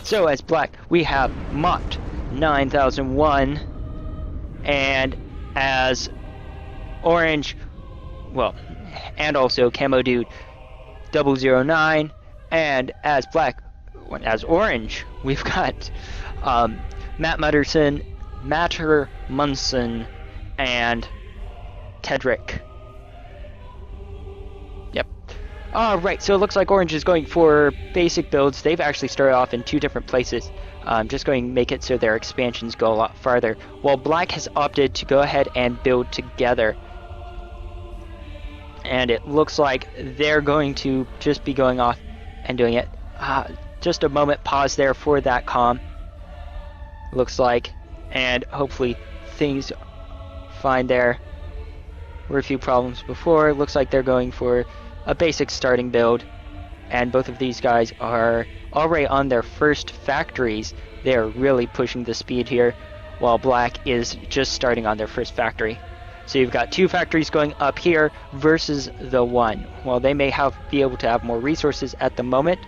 So as black, we have Mott 9001, and as orange, well, and also Camo Dude 009, and as black, as orange, we've got Mattrmunson, and Tedrick. Yep. Alright, so it looks like orange is going for basic builds. They've actually started off in two different places. Just going to make it so their expansions go a lot farther. While black has opted to go ahead and build together. And it looks like they're going to just be going off and doing it. Just a moment, pause there for that calm. Looks like, and hopefully things fine there. Were a few problems before. Looks like they're going for a basic starting build, and both of these guys are already on their first factories. They are really pushing the speed here, while black is just starting on their first factory. So you've got two factories going up here versus the one. While they may be able to have more resources at the moment,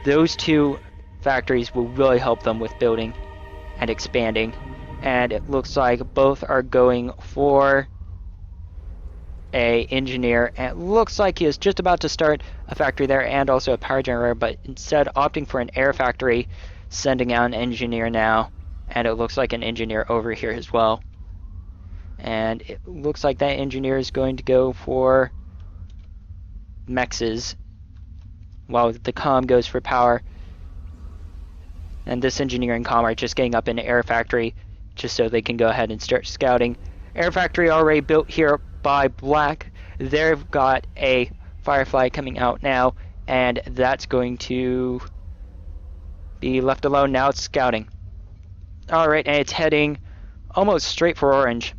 those two factories will really help them with building and expanding. And it looks like both are going for a engineer, and it looks like he is just about to start a factory there and also a power generator, but instead opting for an air factory, sending out an engineer now, and it looks like an engineer over here as well. And it looks like that engineer is going to go for mexes, while the comm goes for power. And this engineer and comm are just getting up in an air factory just so they can go ahead and start scouting. Air factory already built here by black. They've got a Firefly coming out now, and that's going to be left alone. Now it's scouting. Alright, and it's heading almost straight for orange.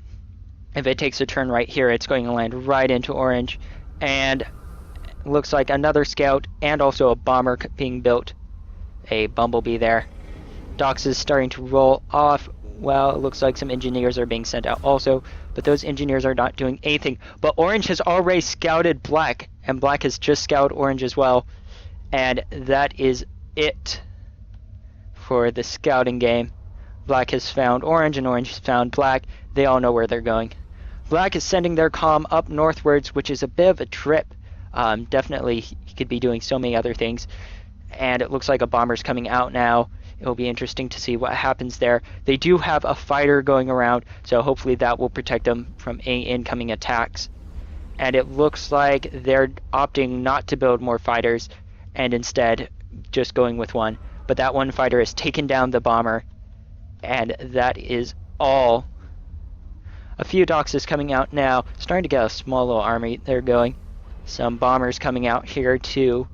If it takes a turn right here, it's going to land right into orange. And looks like another scout and also a bomber being built. A bumblebee there. Dox is starting to roll off. Well, it looks like some engineers are being sent out also, but those engineers are not doing anything. But orange has already scouted black, and black has just scouted orange as well. And that is it for the scouting game. Black has found orange, and orange has found black. They all know where they're going. Black is sending their comm up northwards, which is a bit of a trip. Definitely, he could be doing so many other things. And it looks like a bomber's coming out now. It'll be interesting to see what happens there. They do have a fighter going around, so hopefully that will protect them from any incoming attacks. And it looks like they're opting not to build more fighters, and instead just going with one. But that one fighter has taken down the bomber, and that is all. A few Doxes coming out now, starting to get a small little army there going. Some bombers coming out here too.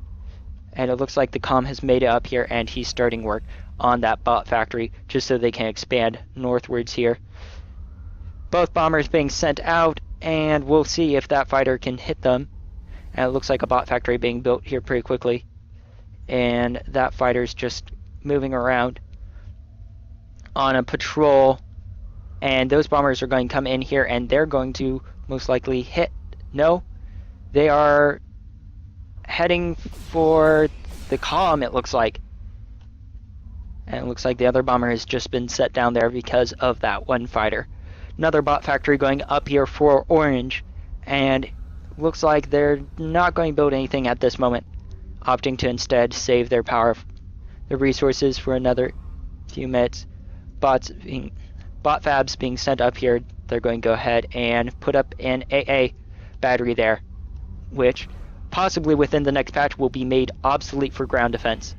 And it looks like the comm has made it up here, and he's starting work on that bot factory just so they can expand northwards here. Both bombers being sent out, and we'll see if that fighter can hit them. And it looks like a bot factory being built here pretty quickly. And that fighter's just moving around on a patrol. And those bombers are going to come in here, and they're going to most likely hit. No, they are heading for the comm, it looks like. And it looks like the other bomber has just been set down there because of that one fighter. Another bot factory going up here for orange, and looks like they're not going to build anything at this moment, opting to instead save their power, their resources for another few minutes. Bot fabs being sent up here. They're going to go ahead and put up an AA battery there, which possibly within the next patch will be made obsolete for ground defense.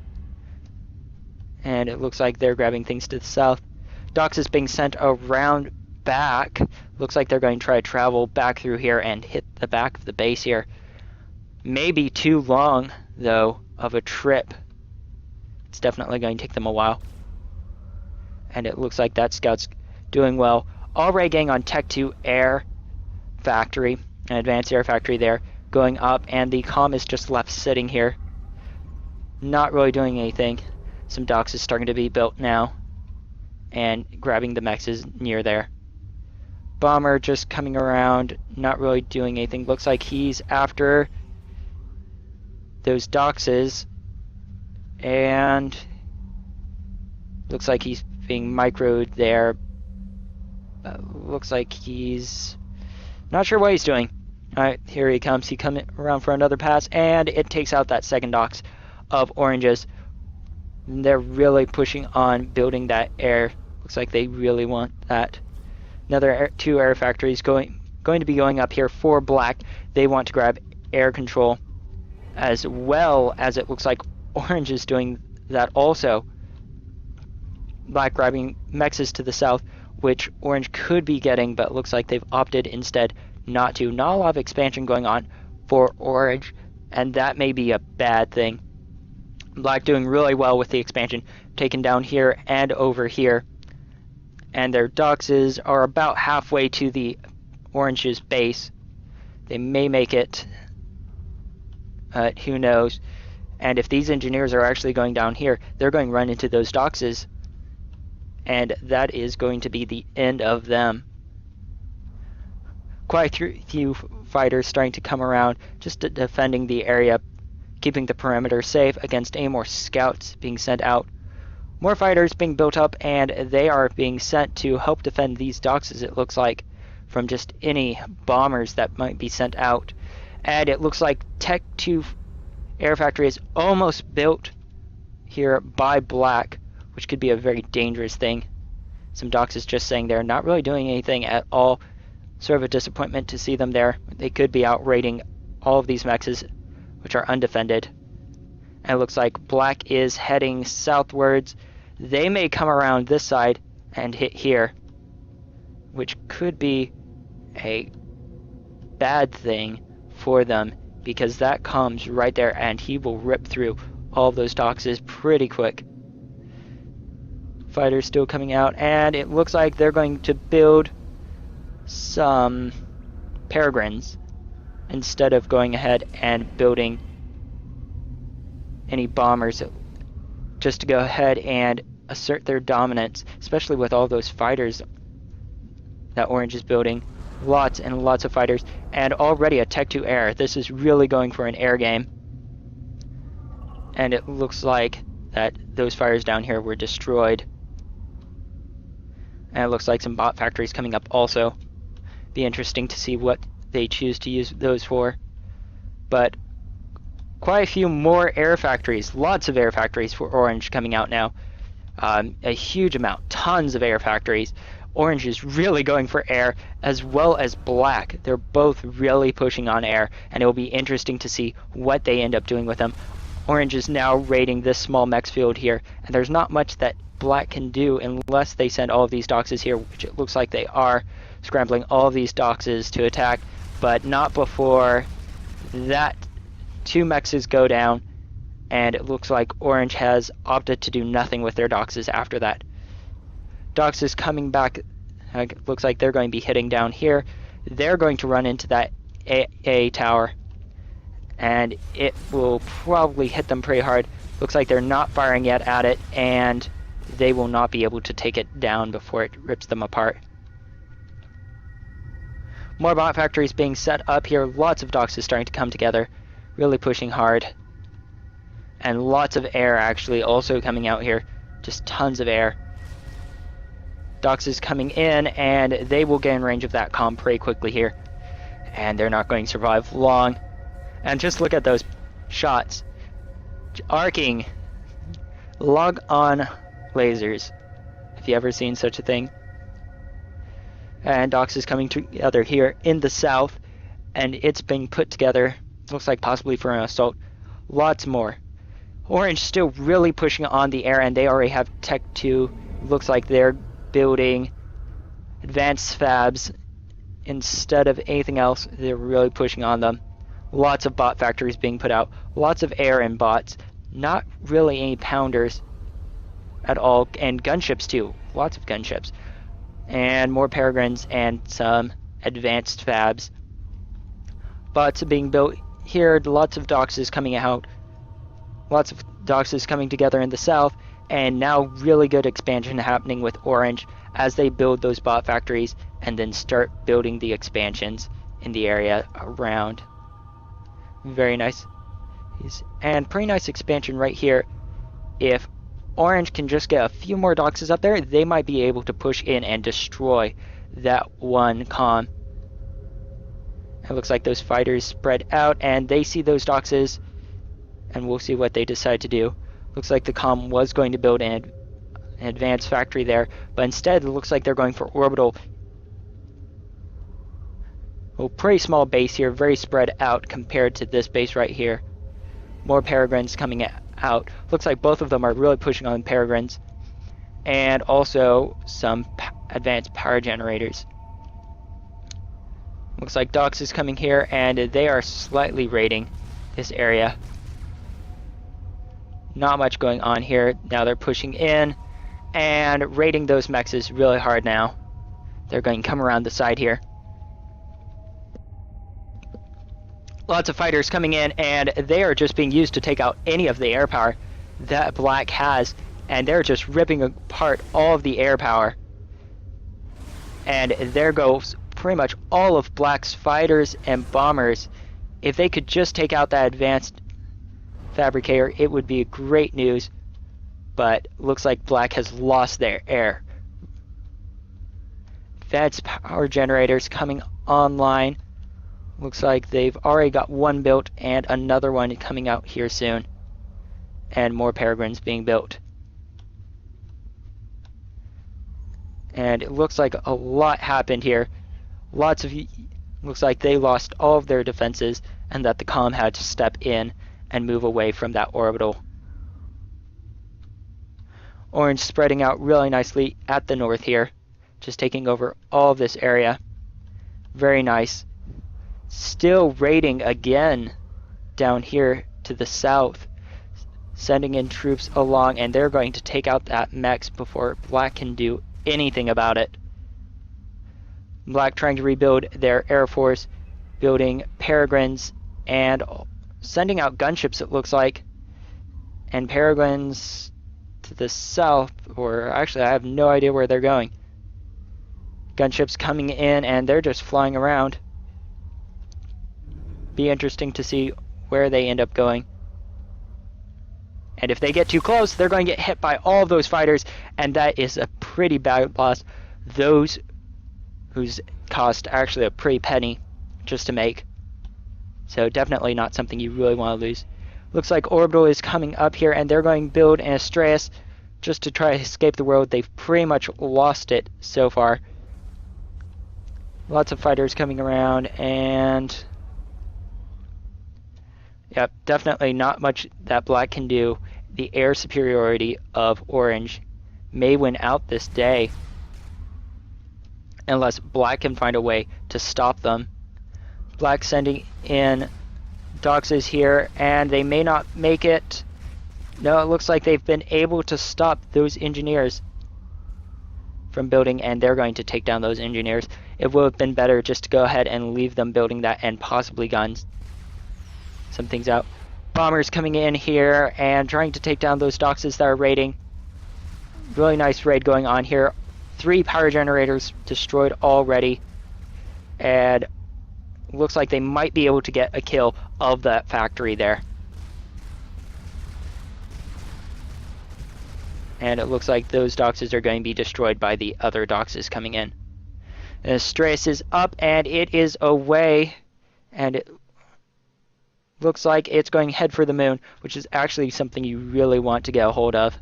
And it looks like they're grabbing things to the south. Dox is being sent around back. Looks like they're going to try to travel back through here and hit the back of the base here. Maybe too long, though, of a trip. It's definitely going to take them a while. And it looks like that scout's doing well. Already getting on Tech 2 Air Factory, an advanced air factory there, going up, and the comm is just left sitting here, not really doing anything. Some docks is starting to be built now, and grabbing the mexes near there. Bomber just coming around, not really doing anything. Looks like he's after those doxes, and Looks like he's being microed there. Looks like he's not sure what he's doing. Alright, here he comes. He coming around for another pass, and it takes out that second dox of oranges. They're really pushing on building that air. Looks like they really want that. Another two air factories going to be going up here for black. They want to grab air control, as well as it looks like orange is doing that also. Black grabbing mexes to the south, which orange could be getting, but looks like they've opted instead not to. Not a lot of expansion going on for orange, and that may be a bad thing. Black doing really well with the expansion, taken down here and over here. And their doxes are about halfway to the orange's base. They may make it, who knows. And if these engineers are actually going down here, they're going to run into those doxes. And that is going to be the end of them. Quite a few fighters starting to come around, just defending the area, keeping the perimeter safe against any more scouts being sent out. More fighters being built up, and they are being sent to help defend these doxes, it looks like, from just any bombers that might be sent out. And it looks like Tech 2 air factory is almost built here by black, which could be a very dangerous thing. Some doxes just saying they're not really doing anything at all. Sort of a disappointment to see them there. They could be outraiding all of these mexes, which are undefended. And it looks like black is heading southwards. They may come around this side and hit here, which could be a bad thing for them, because that comes right there and he will rip through all of those doxes pretty quick. Fighters still coming out, and it looks like they're going to build some peregrines instead of going ahead and building any bombers, just to go ahead and assert their dominance, especially with all those fighters that orange is building. Lots and lots of fighters, and already a Tech 2 air. This is really going for an air game. And it looks like that those fighters down here were destroyed. And it looks like some bot factories coming up also. Be interesting to see what they choose to use those for. But quite a few more air factories, lots of air factories for orange coming out now. A huge amount, tons of air factories. Orange is really going for air, as well as black. They're both really pushing on air, and it will be interesting to see what they end up doing with them. Orange is now raiding this small mech field here, and there's not much that black can do unless they send all of these doxes here, which it looks like they are, scrambling all of these doxes to attack, but not before that two mexes go down, and it looks like orange has opted to do nothing with their doxes after that. Doxes coming back, looks like they're going to be hitting down here. They're going to run into that A tower, and it will probably hit them pretty hard. Looks like they're not firing yet at it, and they will not be able to take it down before it rips them apart. More bot factories being set up here. Lots of doxes starting to come together, really pushing hard. And lots of air actually also coming out here. Just tons of air. Doxes coming in, and they will get in range of that comm pretty quickly here. And they're not going to survive long. And just look at those shots. Arcing. Log on lasers. Have you ever seen such a thing? And doxes coming together here in the south, and it's being put together, looks like possibly for an assault. Lots more. Orange still really pushing on the air, and they already have Tech 2. Looks like they're building advanced fabs instead of anything else. They're really pushing on them. Lots of bot factories being put out. Lots of air and bots. Not really any pounders at all. And gunships too. Lots of gunships. And more peregrines and some advanced fabs. Bots are being built here. Lots of doxes coming out. Lots of doxes coming together in the south. And now really good expansion happening with orange as they build those bot factories and then start building the expansions in the area around. Very nice. And pretty nice expansion right here if orange can just get a few more doxes up there, they might be able to push in and destroy that one comm. It looks like those fighters spread out and they see those doxes, and we'll see what they decide to do. Looks like the comm was going to build an advanced factory there, but instead it looks like they're going for orbital. Well, pretty small base here, very spread out compared to this base right here. More peregrines coming out. Looks like both of them are really pushing on peregrines, and also some advanced power generators. Looks like Dox is coming here, and they are slightly raiding this area. Not much going on here. Now they're pushing in, and raiding those mechs is really hard now. They're going to come around the side here. Lots of fighters coming in, and they are just being used to take out any of the air power that Black has, and they're just ripping apart all of the air power. And there goes pretty much all of Black's fighters and bombers. If they could just take out that advanced fabricator, it would be great news, but looks like Black has lost their air. Advanced power generators coming online. Looks like they've already got one built and another one coming out here soon. And more peregrines being built. And it looks like a lot happened here. Looks like they lost all of their defenses and that the comm had to step in and move away from that orbital. Orange spreading out really nicely at the north here. Just taking over all of this area. Very nice. Still raiding again down here to the south, sending in troops along, and they're going to take out that mechs before Black can do anything about it. Black trying to rebuild their air force, building peregrines and sending out gunships, it looks like, and peregrines to the south, or actually I have no idea where they're going. Gunships coming in and they're just flying around. Be interesting to see where they end up going. And if they get too close, they're going to get hit by all of those fighters, and that is a pretty bad loss. Those whose cost actually a pretty penny just to make. So definitely not something you really want to lose. Looks like Orbital is coming up here, and they're going to build an Astraeus just to try to escape the world. They've pretty much lost it so far. Lots of fighters coming around, and yep, definitely not much that Black can do. The air superiority of Orange may win out this day, unless Black can find a way to stop them. Black sending in Doxes here, and they may not make it. No, it looks like they've been able to stop those engineers from building, and they're going to take down those engineers. It would have been better just to go ahead and leave them building that and possibly guns some things out. Bombers coming in here and trying to take down those Doxes that are raiding. Really nice raid going on here. 3 power generators destroyed already, and looks like they might be able to get a kill of that factory there. And it looks like those Doxes are going to be destroyed by the other Doxes coming in. And Astraeus is up, and it is away, and it looks like it's going head for the moon, which is actually something you really want to get a hold of.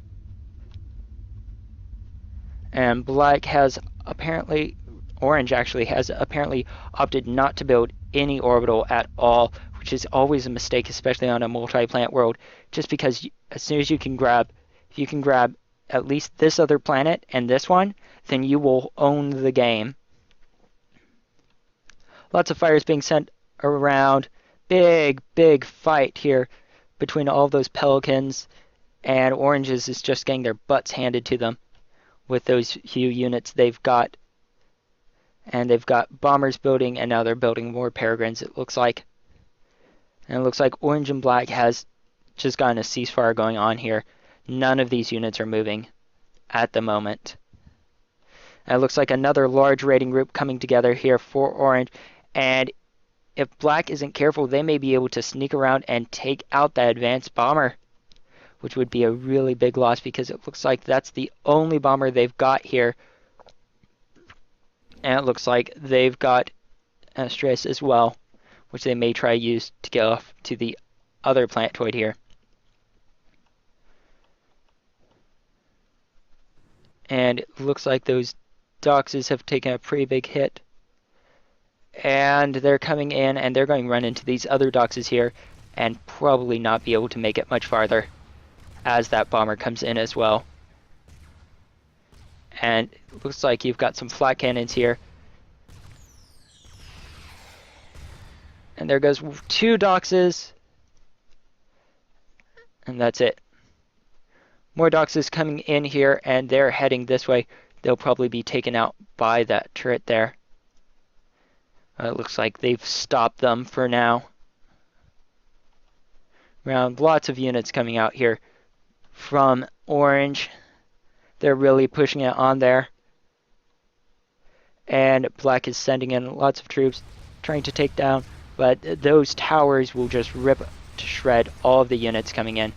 And Black has apparently, Orange actually has apparently opted not to build any orbital at all, which is always a mistake, especially on a multi-planet world, just because as soon as you can grab, if you can grab at least this other planet and this one, then you will own the game. Lots of fires being sent around. Big fight here between all of those Pelicans, and Oranges is just getting their butts handed to them with those few units they've got. And they've got bombers building, and now they're building more peregrines, it looks like. And it looks like Orange and Black has just gotten a ceasefire going on here. None of these units are moving at the moment. And it looks like another large raiding group coming together here for Orange, and if Black isn't careful, they may be able to sneak around and take out that advanced bomber which would be a really big loss because it looks like that's the only bomber they've got here. And it looks like they've got Stress as well, which they may try to use to get off to the other planetoid here. And it looks like those Doxes have taken a pretty big hit. And they're coming in, and they're going to run into these other Doxes here and probably not be able to make it much farther as that bomber comes in as well. And it looks like you've got some flat cannons here. And there goes 2 Doxes. And that's it. More Doxes coming in here, and they're heading this way. They'll probably be taken out by that turret there. It looks like they've stopped them for now. Around lots of units coming out here from Orange. They're really pushing it on there. And Black is sending in lots of troops, trying to take down. But those towers will just rip to shred all of the units coming in.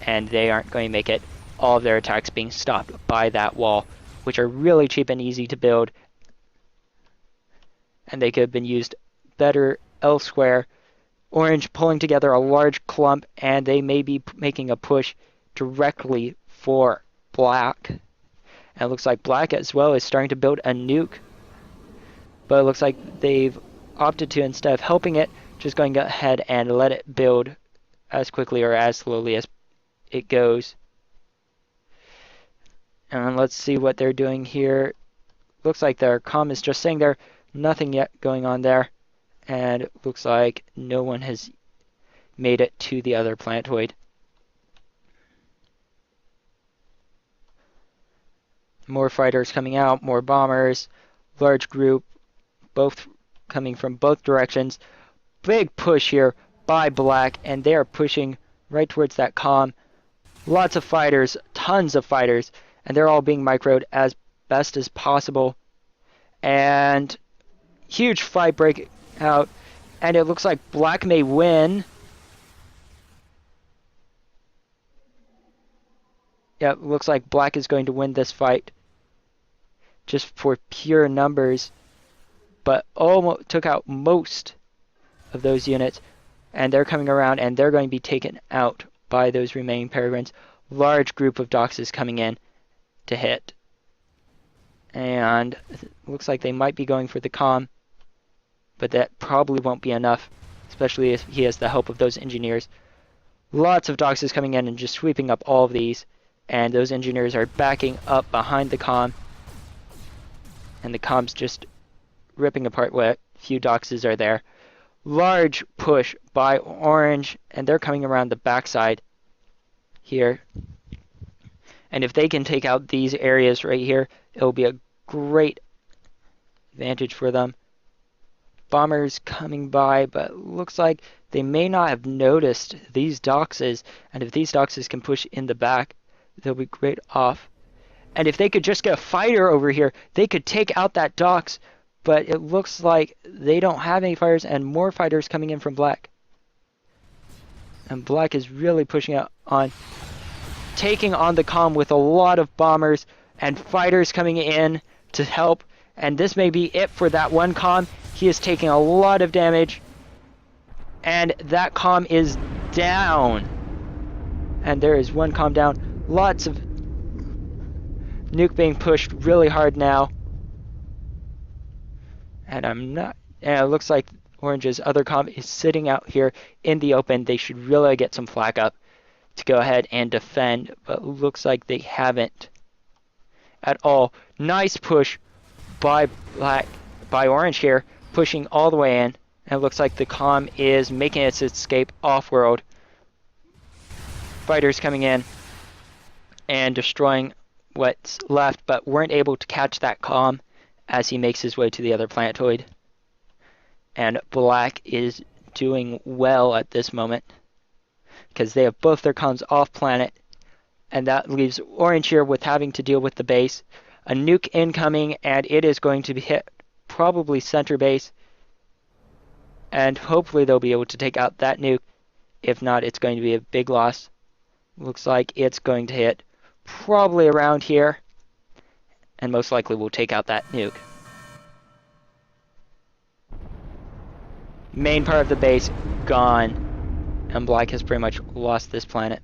And they aren't going to make it. All of their attacks being stopped by that wall, which are really cheap and easy to build. And they could have been used better elsewhere. Orange pulling together a large clump, and they may be making a push directly for Black. And it looks like Black as well is starting to build a nuke. But it looks like they've opted to, instead of helping it, just going ahead and let it build as quickly or as slowly as it goes. And let's see what they're doing here. Looks like their comm is just saying there. Nothing yet going on there. And it looks like no one has made it to the other planetoid. More fighters coming out, more bombers, large group, both coming from both directions. Big push here by Black, and they are pushing right towards that comm. Lots of fighters, tons of fighters, and they're all being microed as best as possible. And huge fight break out, and it looks like Black may win. Yeah, it looks like Black is going to win this fight just for pure numbers, but almost took out most of those units, and they're coming around, and they're going to be taken out by those remaining Peregrines. Large group of Doxes coming in to hit, and it looks like they might be going for the comm, but that probably won't be enough, especially if he has the help of those engineers. Lots of Doxes coming in and just sweeping up all of these, and those engineers are backing up behind the comm, and the comm's just ripping apart what few Doxes are there. Large push by Orange, and they're coming around the backside here. And if they can take out these areas right here, it will be a great advantage for them. Bombers coming by, but looks like they may not have noticed these Doxes, and if these Doxes can push in the back, they'll be great off. And if they could just get a fighter over here, they could take out that Dox, but it looks like they don't have any fighters, and more fighters coming in from Black. And Black is really pushing out on, taking on the comm with a lot of bombers and fighters coming in to help. And this may be it for that one comm. He is taking a lot of damage, and that comm is down. And there is one comm down. Lots of nuke being pushed really hard now. And it looks like Orange's other comm is sitting out here in the open. They should really get some flak up to go ahead and defend, but looks like they haven't at all. Nice push by Orange here, pushing all the way in, and it looks like the comm is making its escape off-world. Fighters coming in and destroying what's left, but weren't able to catch that comm as he makes his way to the other planetoid. And Black is doing well at this moment, because they have both their comms off planet, and that leaves Orange here with having to deal with the base. A nuke incoming, and it is going to be hit probably center base, and hopefully they'll be able to take out that nuke. If not, it's going to be a big loss. Looks like it's going to hit probably around here, and most likely will take out that nuke. Main part of the base gone, and black has pretty much lost this planet.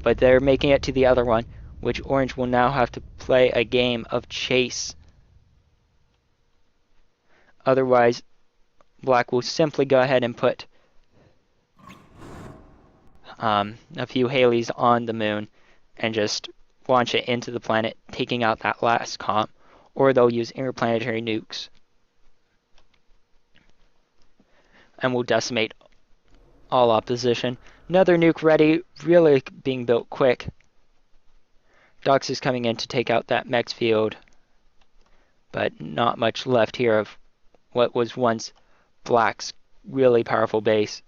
But they're making it to the other one, which orange will now have to play a game of chase. Otherwise, black will simply go ahead and put a few Haleys on the moon and just launch it into the planet, taking out that last comp, or they'll use interplanetary nukes and will decimate all opposition. Another nuke ready, really being built quick. Dox is coming in to take out that mech field, but not much left here of what was once black's really powerful base.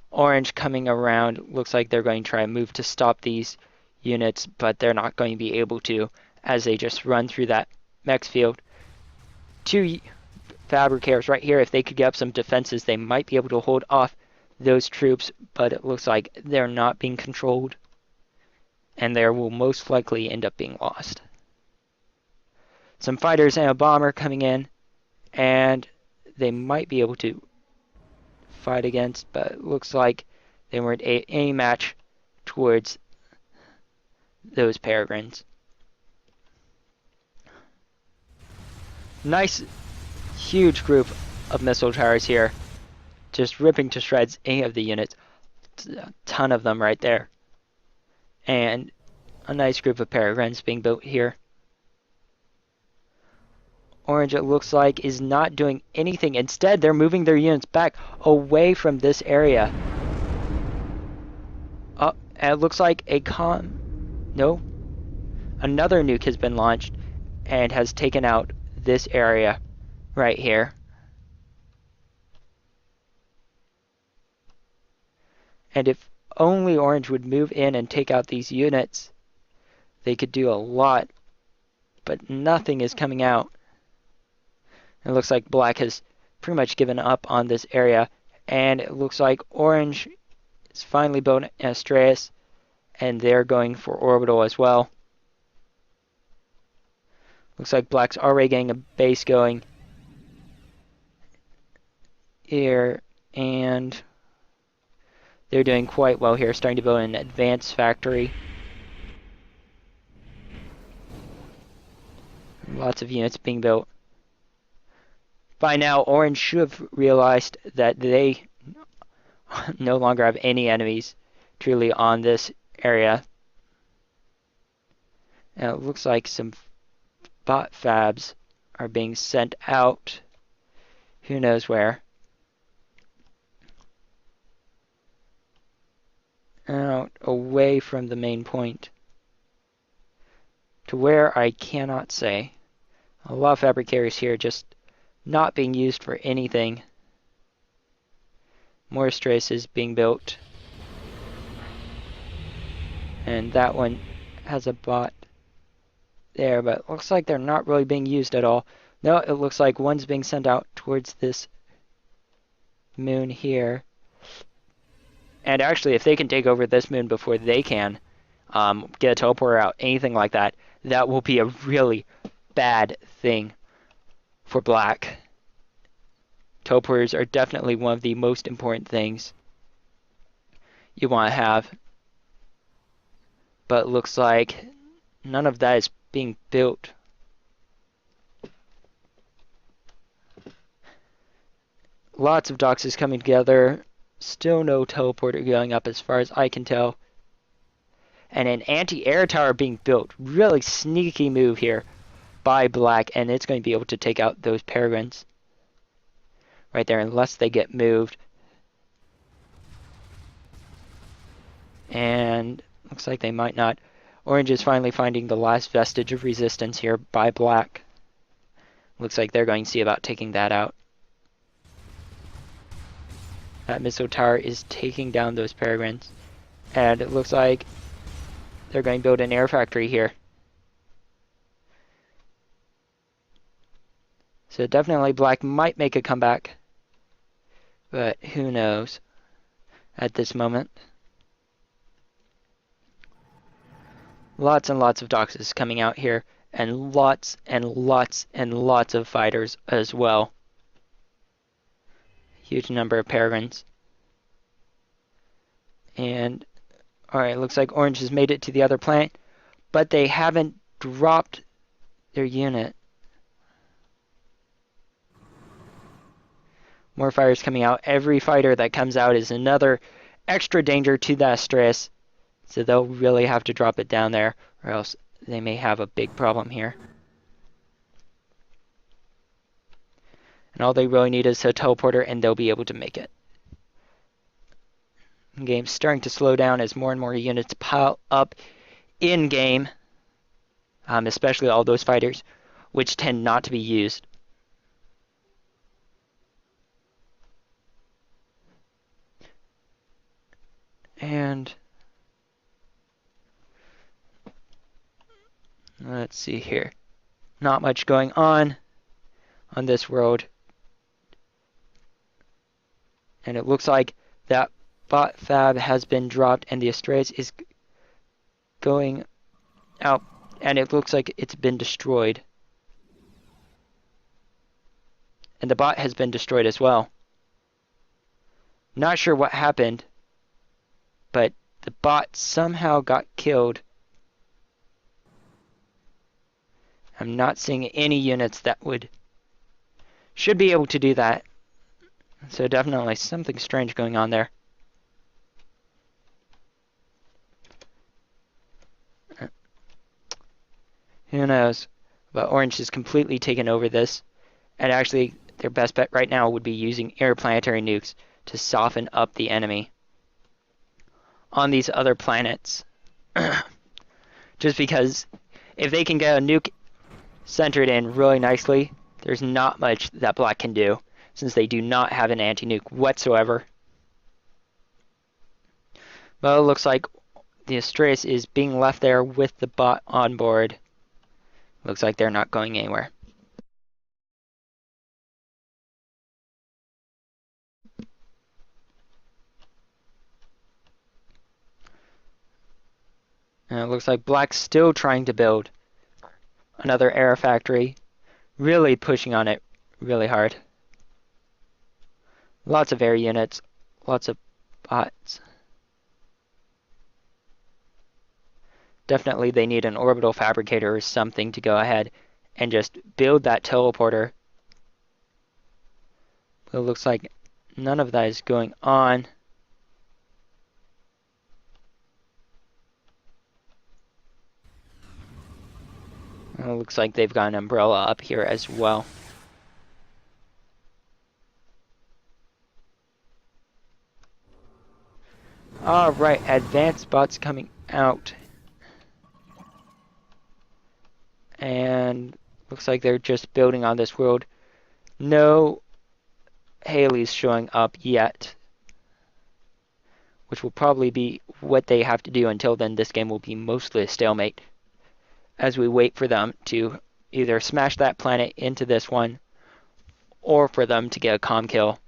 Orange coming around, looks like they're going to try and move to stop these units, but they're not going to be able to, as they just run through that mech field. Two fabricators right here. If they could get up some defenses, they might be able to hold off those troops, but it looks like they're not being controlled, and there will most likely end up being lost. Some fighters and a bomber coming in, and they might be able to fight against, but it looks like they weren't any match towards those peregrines. Nice huge group of missile towers here, just ripping to shreds any of the units. A ton of them right there, and a nice group of peregrines being built here. Orange, it looks like, is not doing anything. Instead, they're moving their units back away from this area. And it looks like another nuke has been launched and has taken out this area right here. And if only orange would move in and take out these units, they could do a lot, but nothing is coming out. It looks like black has pretty much given up on this area, and it looks like orange is finally building Astreus, and they're going for orbital as well. Looks like black's already getting a base going here, and they're doing quite well here, starting to build an advanced factory. Lots of units being built. By now, orange should have realized that they no longer have any enemies truly on this area. And it looks like some bot fabs are being sent out. Who knows where? Out away from the main point. To where I cannot say. A lot of fabricators here just not being used for anything. More straces being built. And that one has a bot there, but it looks like they're not really being used at all. No, it looks like one's being sent out towards this moon here. And actually, if they can take over this moon before they can get a teleporter out, anything like that, that will be a really bad thing for black. Teleporters are definitely one of the most important things you want to have. But it looks like none of that is being built. Lots of doxes coming together. Still no teleporter going up as far as I can tell. And an anti-air tower being built. Really sneaky move here by black, and it's going to be able to take out those peregrines right there unless they get moved. And looks like they might not. Orange is finally finding the last vestige of resistance here by black. Looks like they're going to see about taking that out. That missile tower is taking down those peregrines. And it looks like they're going to build an air factory here. So definitely black might make a comeback. But who knows. at this moment. Lots and lots of doxes coming out here, and lots and lots and lots of fighters as well. Huge number of peregrines. And, alright, looks like Orange has made it to the other planet, but they haven't dropped their unit. More fighters coming out. Every fighter that comes out is another extra danger to that stress. So they'll really have to drop it down there, or else they may have a big problem here. And all they really need is a teleporter, and they'll be able to make it. The game's starting to slow down as more and more units pile up in-game, especially all those fighters, which tend not to be used. And let's see here. Not much going on this world. And it looks like that bot fab has been dropped and the Astraeus is going out. And it looks like it's been destroyed. And the bot has been destroyed as well. Not sure what happened, but the bot somehow got killed. I'm not seeing any units that should be able to do that. So definitely something strange going on there. Who knows? But Orange has completely taken over this. And actually, their best bet right now would be using interplanetary nukes to soften up the enemy on these other planets. Just because if they can get a nuke centered in really nicely, there's not much that Black can do, since they do not have an anti-nuke whatsoever. But it looks like the Astraeus is being left there with the bot on board. Looks like they're not going anywhere. And it looks like Black's still trying to build another air factory. Really pushing on it really hard. Lots of air units. Lots of bots. Definitely they need an orbital fabricator or something to go ahead and just build that teleporter. But it looks like none of that is going on. It looks like they've got an umbrella up here as well. Alright, advanced bots coming out. And looks like they're just building on this world. No Haley's showing up yet, which will probably be what they have to do. Until then, this game will be mostly a stalemate as we wait for them to either smash that planet into this one or for them to get a comm kill.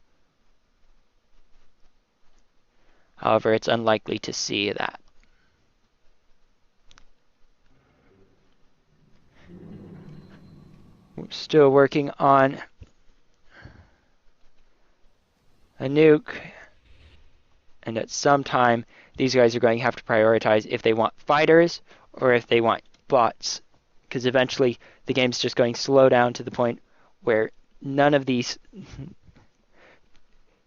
However, it's unlikely to see that. We're still working on a nuke, and at some time these guys are going to have to prioritize if they want fighters or if they want bots, because eventually the game's just going to slow down to the point where none of these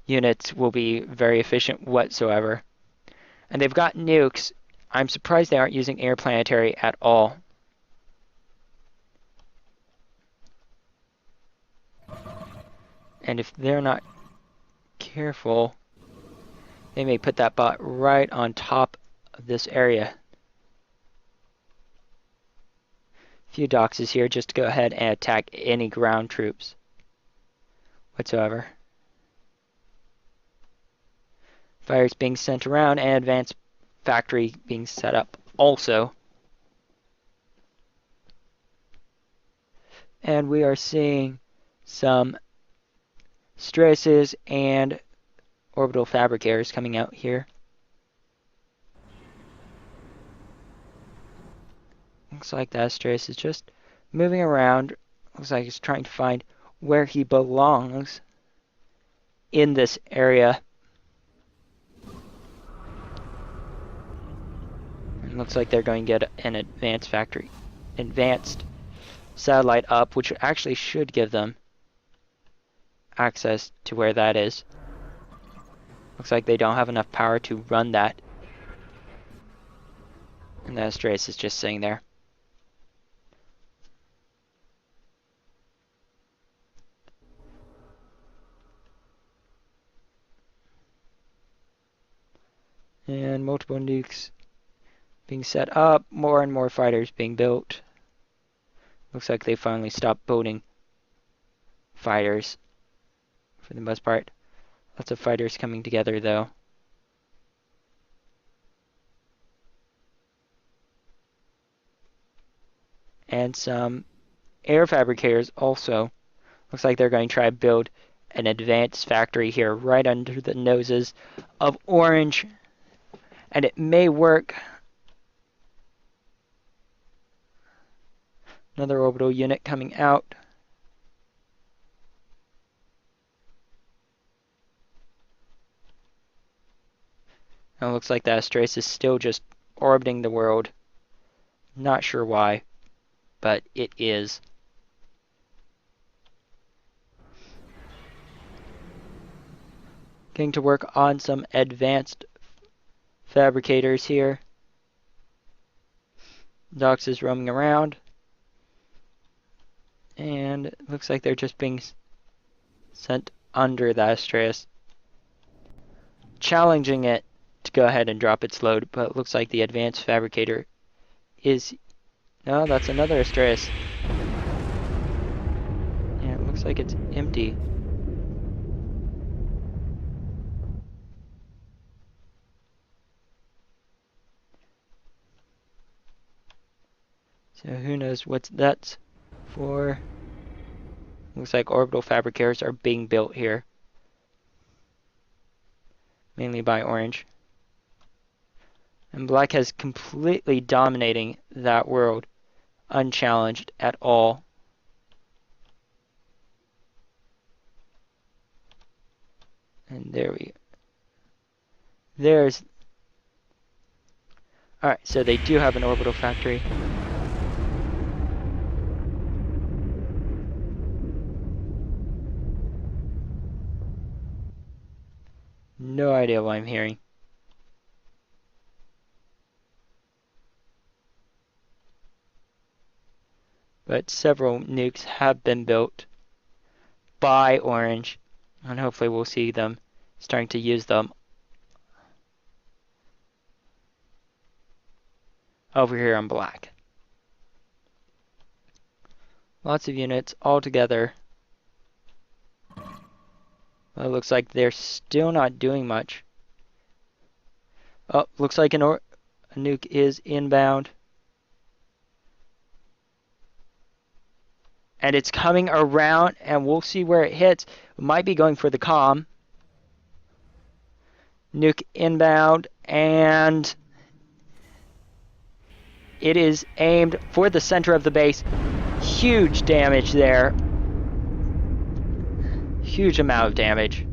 units will be very efficient whatsoever. And they've got nukes. I'm surprised they aren't using interplanetary at all. And if they're not careful, they may put that bot right on top of this area. A few doxes here just to go ahead and attack any ground troops whatsoever. Fires being sent around and advanced factory being set up also. And we are seeing some stresses and orbital fabricators coming out here. Looks like the Astraeus is just moving around. Looks like he's trying to find where he belongs in this area. It looks like they're going to get an advanced satellite up, which actually should give them access to where that is. Looks like they don't have enough power to run that. And the Astraeus is just sitting there. And multiple nukes being set up, more and more fighters being built. Looks like they finally stopped building fighters for the most part. Lots of fighters coming together though. And some air fabricators also. Looks like they're going to try to build an advanced factory here right under the noses of Orange. And it may work. Another orbital unit coming out. And it looks like the Astraeus is still just orbiting the world. Not sure why, but it is. Getting to work on some advanced fabricators here. Dox is roaming around. And it looks like they're just being sent under the Astraeus, challenging it to go ahead and drop its load, but it looks like the advanced fabricator is... No, that's another Astraeus. Yeah, it looks like it's empty. So who knows what that's for. Looks like orbital fabricators are being built here. Mainly by Orange. And Black has completely dominating that world, unchallenged at all. And there we go. There's... Alright, so they do have an orbital factory. No idea what I'm hearing. But several nukes have been built by Orange, and hopefully we'll see them starting to use them over here on Black. Lots of units all together. Well, it looks like they're still not doing much. Oh, looks like a nuke is inbound. And it's coming around, and we'll see where it hits. It might be going for the comm. Nuke inbound, and it is aimed for the center of the base. Huge damage there. Huge amount of damage.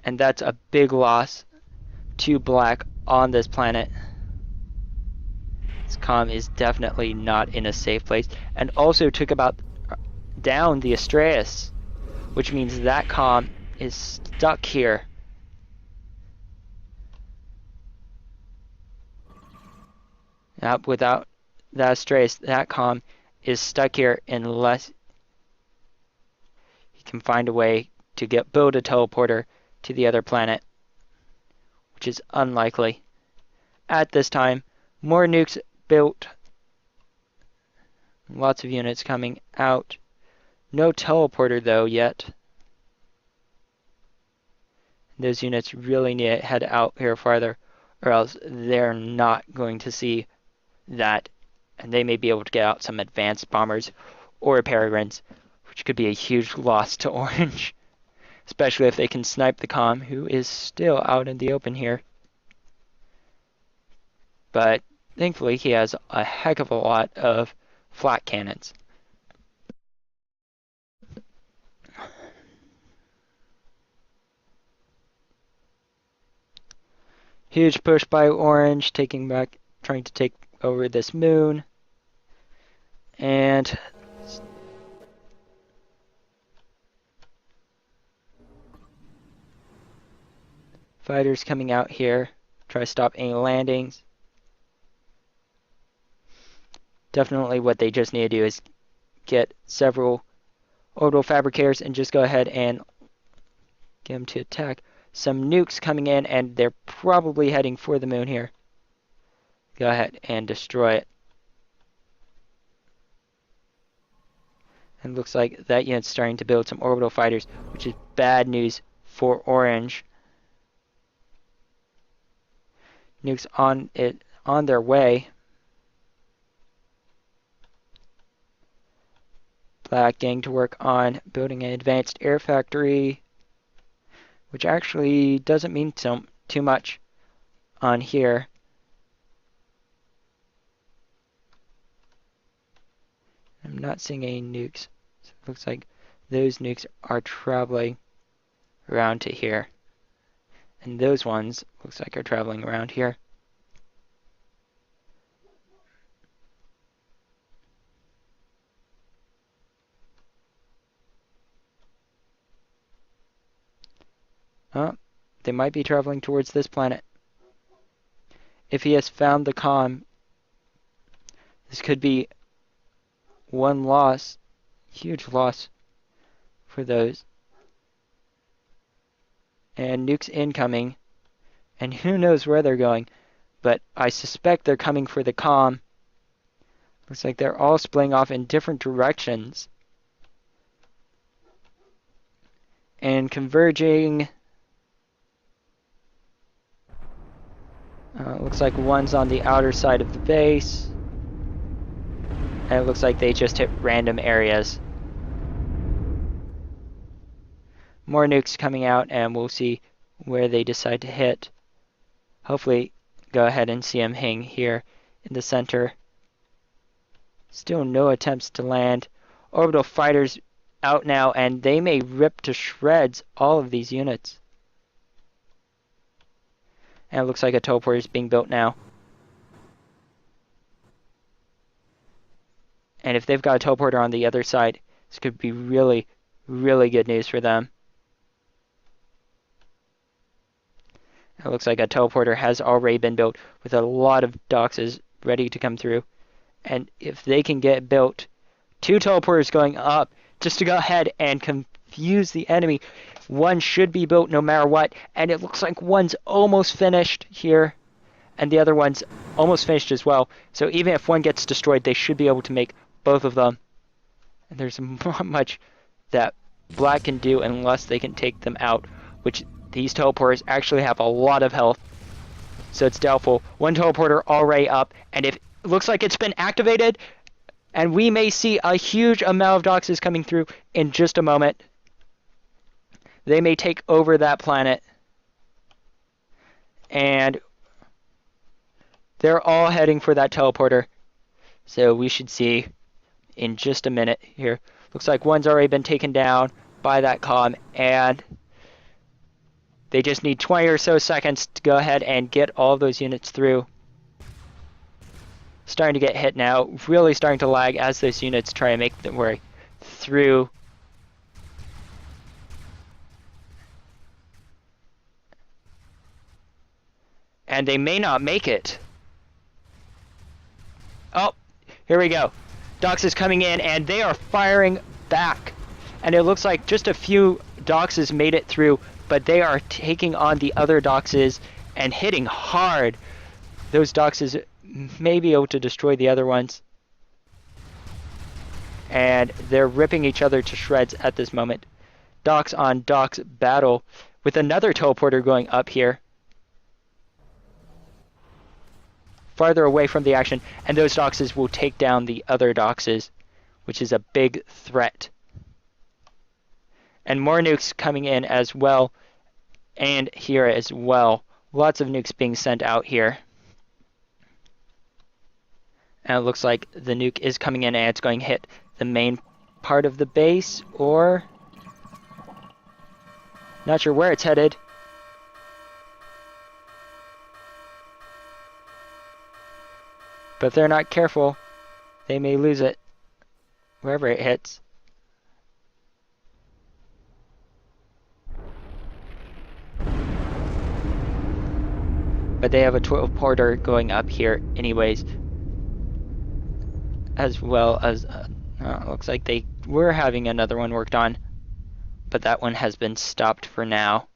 And that's a big loss to Black on this planet. This comm is definitely not in a safe place. And also took about down the Astraeus, which means that comm is stuck here. Without the Astraeus, that comm is stuck here unless he can find a way to build a teleporter to the other planet, which is unlikely at this time. More nukes built. Lots of units coming out. No teleporter though yet. Those units really need to head out here farther, or else they're not going to see that, and they may be able to get out some advanced bombers or peregrines, which could be a huge loss to Orange. especially if they can snipe the comm, who is still out in the open here. But thankfully he has a heck of a lot of flak cannons. Huge push by Orange, trying to take over this moon. And fighters coming out here, try to stop any landings. Definitely what they just need to do is get several orbital fabricators and just go ahead and get them to attack. Some nukes coming in, and they're probably heading for the moon here. Go ahead and destroy it. And looks like that unit's starting to build some orbital fighters, which is bad news for Orange. Nukes on their way. Black getting to work on building an advanced air factory, which actually doesn't mean too much on here. I'm not seeing any nukes. So it looks like those nukes are traveling around to here. And those ones looks like are traveling around here. Oh, they might be traveling towards this planet. If he has found the comm, this could be one loss, huge loss for those. And nukes incoming, and who knows where they're going, but I suspect they're coming for the comm. Looks like they're all splitting off in different directions and converging. Looks like one's on the outer side of the base. And it looks like they just hit random areas. More nukes coming out, and we'll see where they decide to hit. Hopefully, go ahead and see them hang here in the center. Still no attempts to land. Orbital fighters out now, and they may rip to shreds all of these units. And it looks like a teleporter is being built now. And if they've got a teleporter on the other side, this could be really, really good news for them. It looks like a teleporter has already been built with a lot of doxes ready to come through. And if they can get built, 2 teleporters going up just to go ahead and confuse the enemy. One should be built no matter what, and it looks like one's almost finished here, and the other one's almost finished as well. So even if one gets destroyed, they should be able to make both of them. And there's not much that Black can do unless they can take them out, which these teleporters actually have a lot of health. So it's doubtful. One teleporter already up, and if it looks like it's been activated, and we may see a huge amount of doxes coming through in just a moment. They may take over that planet. And they're all heading for that teleporter. So we should see in just a minute here. Looks like one's already been taken down by that comm, and they just need 20 or so seconds to go ahead and get all those units through. Starting to get hit now, really starting to lag as those units try to make their way through. And they may not make it. Oh, here we go. Dox is coming in, and they are firing back. And it looks like just a few doxes made it through, but they are taking on the other doxes and hitting hard. Those doxes may be able to destroy the other ones. And they're ripping each other to shreds at this moment. Dox on Dox battle with another teleporter going up here. Farther away from the action, and those doxes will take down the other doxes, which is a big threat. And more nukes coming in as well, and here as well. Lots of nukes being sent out here. And it looks like the nuke is coming in and it's going to hit the main part of the base, or not sure where it's headed. But if they're not careful, they may lose it wherever it hits. But they have a teleporter going up here anyways, as well as looks like they were having another one worked on, but that one has been stopped for now.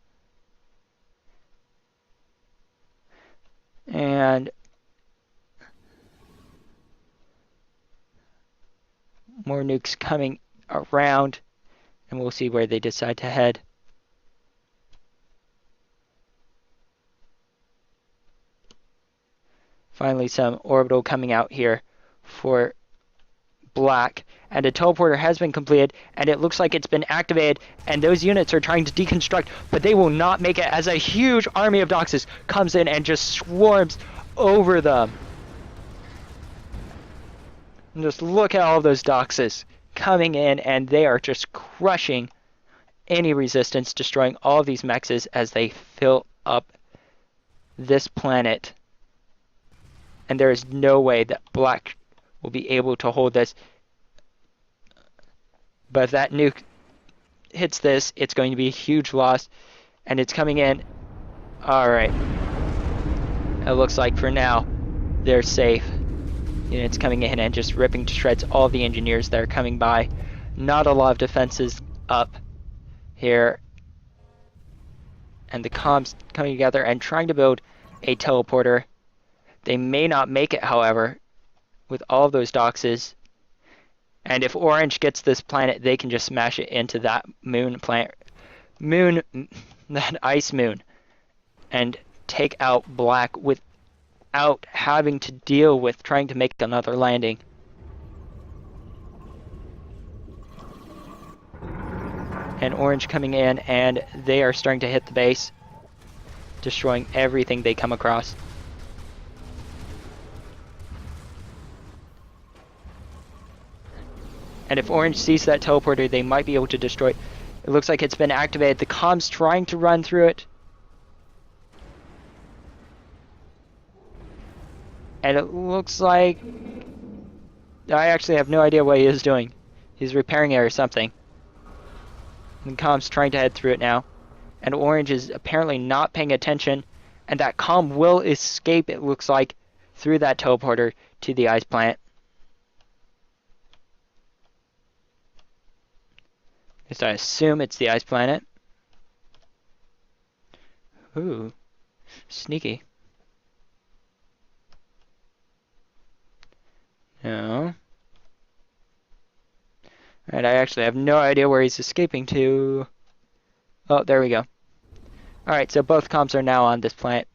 And more nukes coming around, and we'll see where they decide to head. Finally, some orbital coming out here for black, and a teleporter has been completed, and it looks like it's been activated, and those units are trying to deconstruct, but they will not make it as a huge army of Doxes comes in and just swarms over them. And just look at all those Doxes coming in, and they are just crushing any resistance, destroying all of these mexes as they fill up this planet. And there is no way that black will be able to hold this. But if that nuke hits this, it's going to be a huge loss. And it's coming in. Alright. It looks like for now, they're safe. Units coming in and just ripping to shreds all the engineers that are coming by. Not a lot of defenses up here. And the comms coming together and trying to build a teleporter. They may not make it, however, with all of those Doxes. And if Orange gets this planet, they can just smash it into that that ice moon, and take out black without having to deal with trying to make another landing. And Orange coming in, and they are starting to hit the base, destroying everything they come across. And if Orange sees that teleporter, they might be able to destroy it. It looks like it's been activated. The comm's trying to run through it. And it looks like... I actually have no idea what he is doing. He's repairing it or something. And the comm's trying to head through it now. And Orange is apparently not paying attention. And that comm will escape, it looks like, through that teleporter to the ice planet. So I assume it's the ice planet. Ooh, sneaky. No. Alright, I actually have no idea where he's escaping to. Oh, there we go. Alright, so both comms are now on this planet.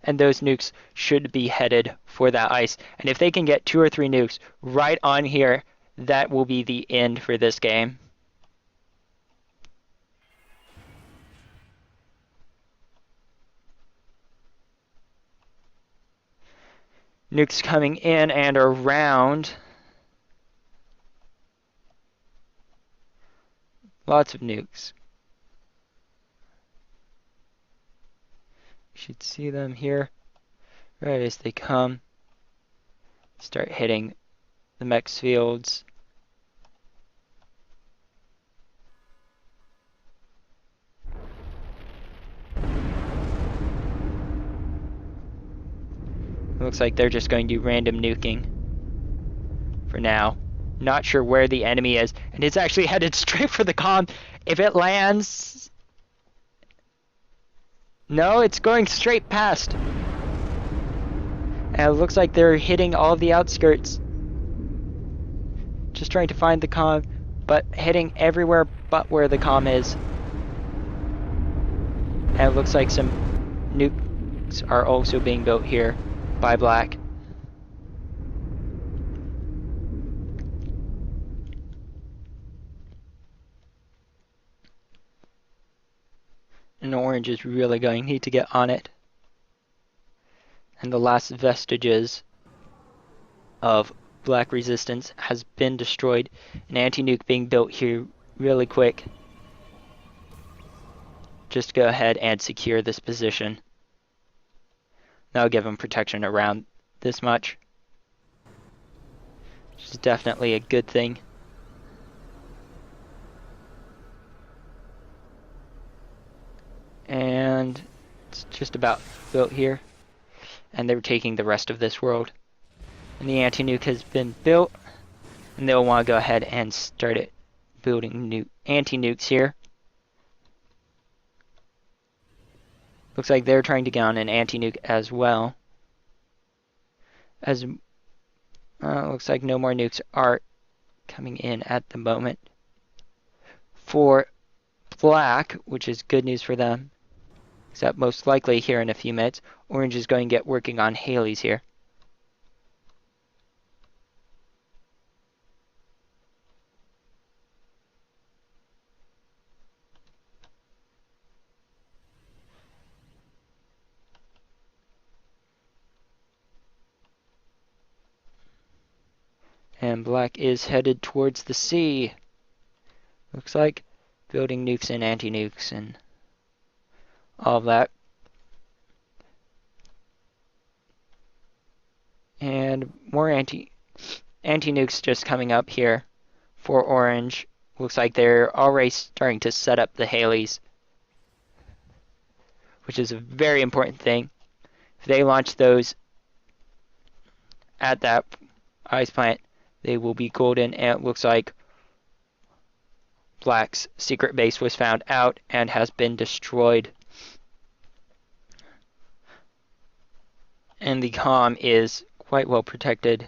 And those nukes should be headed for that ice. And if they can get 2 or 3 nukes right on here, that will be the end for this game. Nukes coming in and around. Lots of nukes. You should see them here right as they come. Start hitting the mech's fields. Looks like they're just going to do random nuking for now. Not sure where the enemy is, and it's actually headed straight for the comm. If it lands... No, it's going straight past. And it looks like they're hitting all of the outskirts. Just trying to find the comm, but hitting everywhere but where the comm is. And it looks like some nukes are also being built here by black. And orange is really going to need to get on it. And the last vestiges of black resistance has been destroyed. An anti-nuke being built here really quick. Just go ahead and secure this position. That'll give them protection around this much, which is definitely a good thing. And it's just about built here. And they're taking the rest of this world. And the anti-nuke has been built. And they'll want to go ahead and start it building new anti-nukes here. Looks like they're trying to get on an anti-nuke as well. As looks like no more nukes are coming in at the moment. For black, which is good news for them, except most likely here in a few minutes, orange is going to get working on Halley's here. And black is headed towards the sea. Looks like building nukes and anti-nukes and all of that. And more anti-nukes just coming up here for orange. Looks like they're already starting to set up the Haleys, which is a very important thing. If they launch those at that ice planet, they will be golden, and it looks like black's secret base was found out and has been destroyed. And the comm is quite well protected.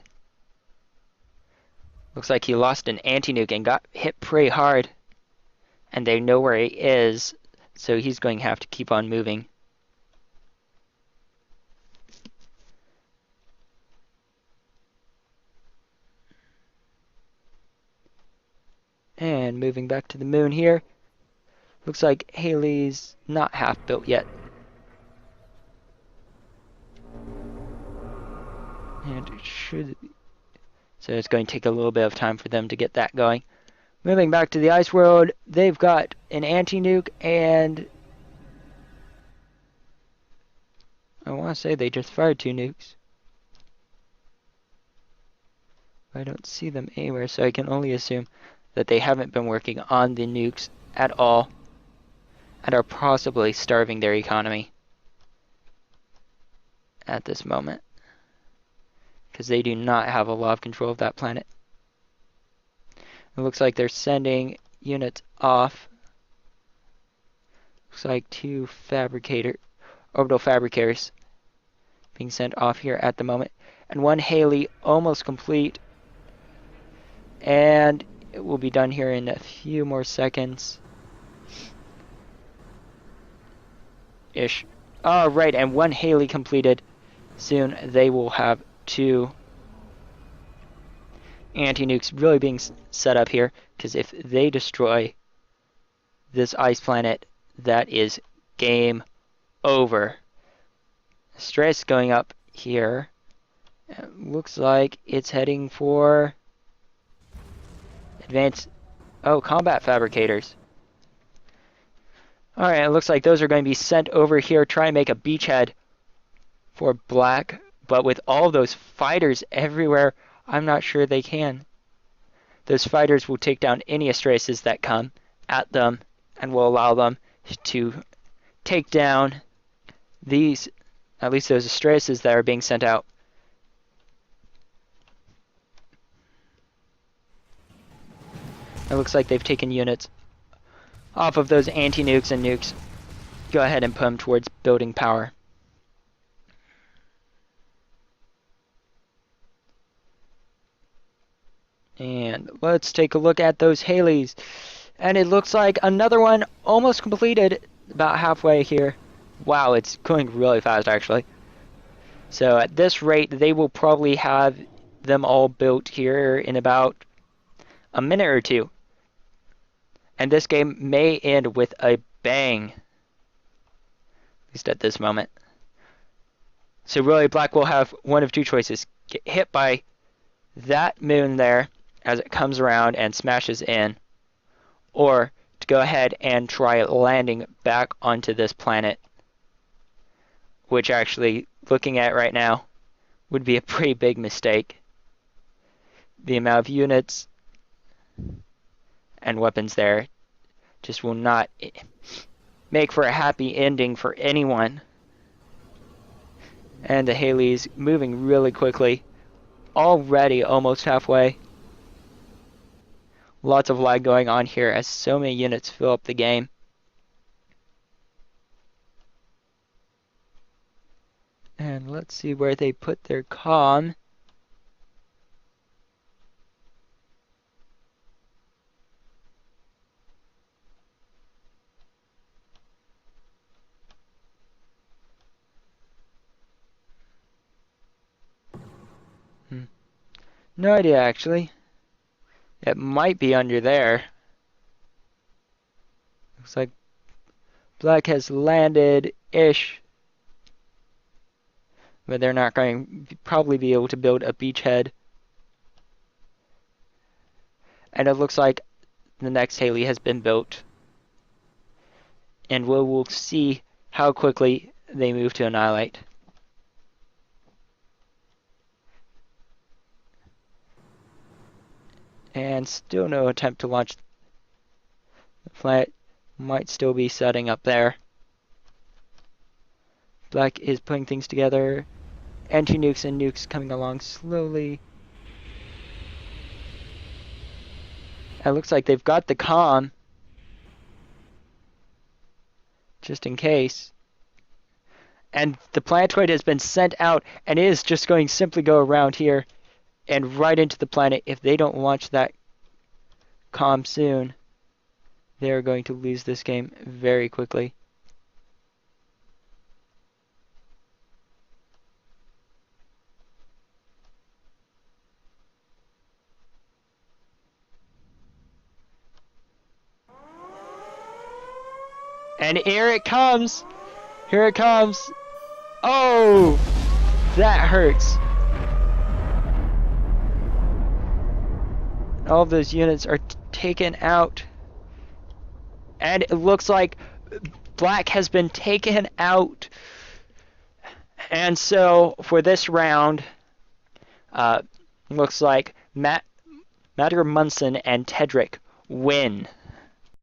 Looks like he lost an anti-nuke and got hit pretty hard. And they know where he is, so he's going to have to keep on moving. And moving back to the moon here. Looks like Halley's not half built yet. And it should be. So it's going to take a little bit of time for them to get that going. Moving back to the ice world, they've got an anti-nuke, and I want to say they just fired 2 nukes. I don't see them anywhere, so I can only assume that they haven't been working on the nukes at all and are possibly starving their economy at this moment, because they do not have a lot of control of that planet. It looks like they're sending units off. Looks like 2 orbital fabricators being sent off here at the moment, and 1 Halley almost complete, and it will be done here in a few more seconds ish. Right, and 1 Halley completed. Soon they will have 2 anti-nukes really being set up here, because if they destroy this ice planet, that is game over. Stress going up here. It looks like it's heading for advanced combat fabricators. Alright, it looks like those are going to be sent over here, try and make a beachhead for black, but with all those fighters everywhere, I'm not sure they can. Those fighters will take down any Astraeus that come at them and will allow them to take down these, at least those Astraeus that are being sent out. It looks like they've taken units off of those anti-nukes and nukes. Go ahead and put them towards building power. And let's take a look at those Haleys. And it looks like another one almost completed, about halfway here. Wow, it's going really fast actually. So at this rate, they will probably have them all built here in about a minute or 2. And this game may end with a bang. least at this moment. So really, black will have one of two choices. Get hit by that moon there as it comes around and smashes in, or to go ahead and try landing back onto this planet, which actually, looking at right now, would be a pretty big mistake. The amount of units and weapons there just will not make for a happy ending for anyone. And the Haley's moving really quickly, already almost halfway. Lots of lag going on here as so many units fill up the game. And let's see where they put their comm. No idea, actually. It might be under there. Looks like black has landed-ish. But they're not going to probably be able to build a beachhead. And it looks like the next Haley has been built. And we'll see how quickly they move to annihilate. And still no attempt to launch. The planet might still be setting up there. Black is putting things together. Anti-nukes and nukes coming along slowly. It looks like they've got the comm. Just in case. And the planetoid has been sent out and is just going to simply go around here and right into the planet. If they don't launch that comm soon, they're going to lose this game very quickly. And here it comes! Here it comes! Oh! That hurts. All of those units are taken out. And it looks like black has been taken out. And so, for this round, looks like Mattrmunson and Tedrick win.